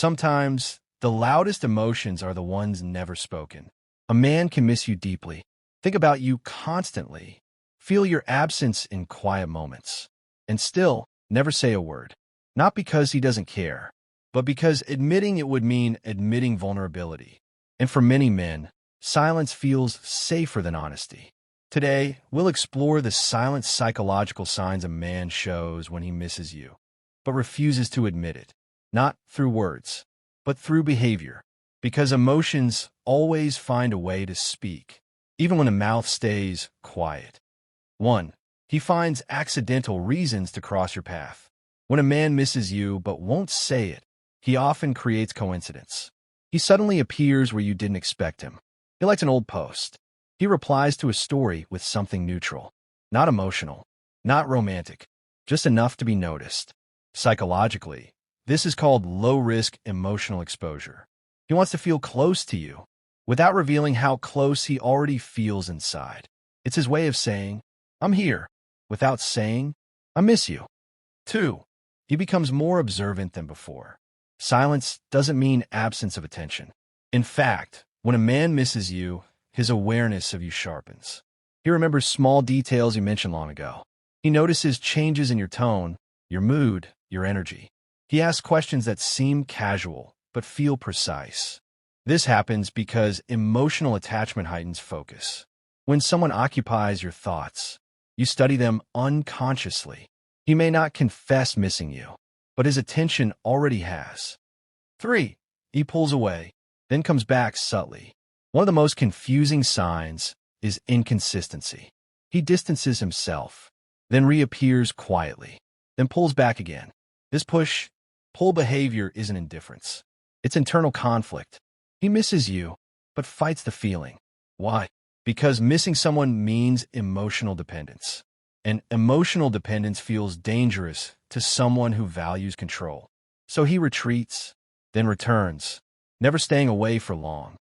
Sometimes the loudest emotions are the ones never spoken. A man can miss you deeply, think about you constantly, feel your absence in quiet moments, and still never say a word. Not because he doesn't care, but because admitting it would mean admitting vulnerability. And for many men, silence feels safer than honesty. Today, we'll explore the silent psychological signs a man shows when he misses you, but refuses to admit it, not through words, but through behavior, because emotions always find a way to speak, even when the mouth stays quiet. 1. He finds accidental reasons to cross your path. When a man misses you but won't say it, he often creates coincidence. He suddenly appears where you didn't expect him. He likes an old post. He replies to a story with something neutral, not emotional, not romantic, just enough to be noticed. Psychologically, this is called low-risk emotional exposure. He wants to feel close to you, without revealing how close he already feels inside. It's his way of saying, "I'm here," without saying, "I miss you." 2. He becomes more observant than before. Silence doesn't mean absence of attention. In fact, when a man misses you, his awareness of you sharpens. He remembers small details you mentioned long ago. He notices changes in your tone, your mood, your energy. He asks questions that seem casual, but feel precise. This happens because emotional attachment heightens focus. When someone occupies your thoughts, you study them unconsciously. He may not confess missing you, but his attention already has. 3. He pulls away, then comes back subtly. One of the most confusing signs is inconsistency. He distances himself, then reappears quietly, then pulls back again. This push-pull behavior isn't indifference. It's internal conflict. He misses you, but fights the feeling. Why? Because missing someone means emotional dependence. And emotional dependence feels dangerous to someone who values control. So he retreats, then returns, never staying away for long.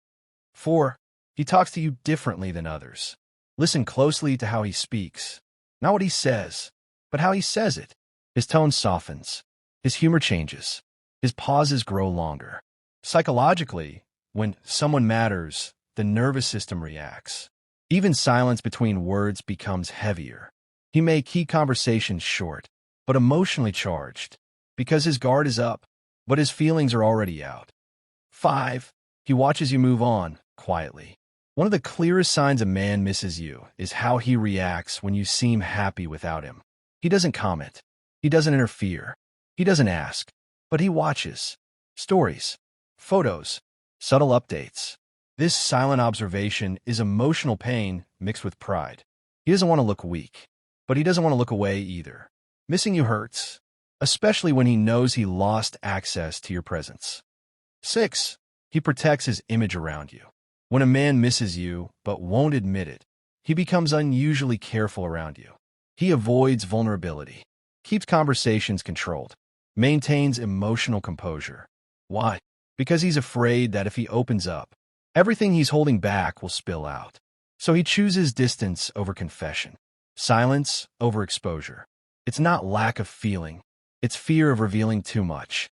4. He talks to you differently than others. Listen closely to how he speaks. Not what he says, but how he says it. His tone softens. His humor changes. His pauses grow longer. Psychologically, when someone matters, the nervous system reacts. Even silence between words becomes heavier. He may keep conversations short, but emotionally charged, because his guard is up, but his feelings are already out. 5. He watches you move on, quietly. One of the clearest signs a man misses you is how he reacts when you seem happy without him. He doesn't comment. He doesn't interfere. He doesn't ask. But he watches. Stories, photos, subtle updates. This silent observation is emotional pain mixed with pride. He doesn't want to look weak, but he doesn't want to look away either. Missing you hurts, especially when he knows he lost access to your presence. 6. He protects his image around you. When a man misses you but won't admit it, he becomes unusually careful around you. He avoids vulnerability, keeps conversations controlled, maintains emotional composure. Why? Because he's afraid that if he opens up, everything he's holding back will spill out. So he chooses distance over confession, silence over exposure. It's not lack of feeling, it's fear of revealing too much.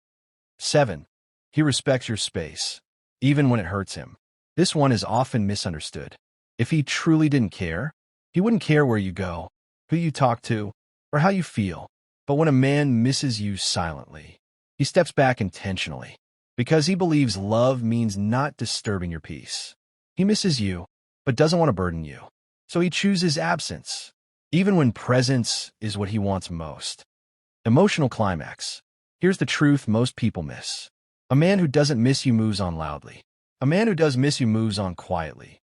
7. He respects your space, even when it hurts him. This one is often misunderstood. If he truly didn't care, he wouldn't care where you go, who you talk to, or how you feel. But when a man misses you silently, he steps back intentionally, because he believes love means not disturbing your peace. He misses you, but doesn't want to burden you. So he chooses absence, even when presence is what he wants most. Emotional climax. Here's the truth most people miss. A man who doesn't miss you moves on loudly. A man who does miss you moves on quietly.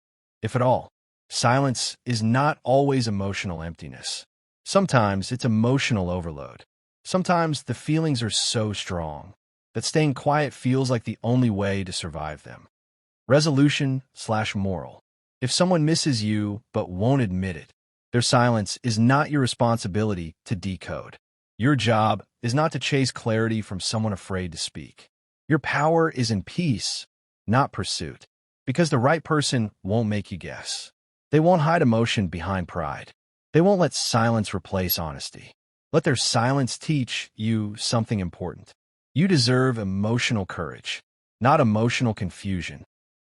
If at all, silence is not always emotional emptiness. Sometimes it's emotional overload. Sometimes the feelings are so strong that staying quiet feels like the only way to survive them. Resolution/moral. If someone misses you but won't admit it, their silence is not your responsibility to decode. Your job is not to chase clarity from someone afraid to speak. Your power is in peace, not pursuit, because the right person won't make you guess. They won't hide emotion behind pride. They won't let silence replace honesty. Let their silence teach you something important. You deserve emotional courage, not emotional confusion.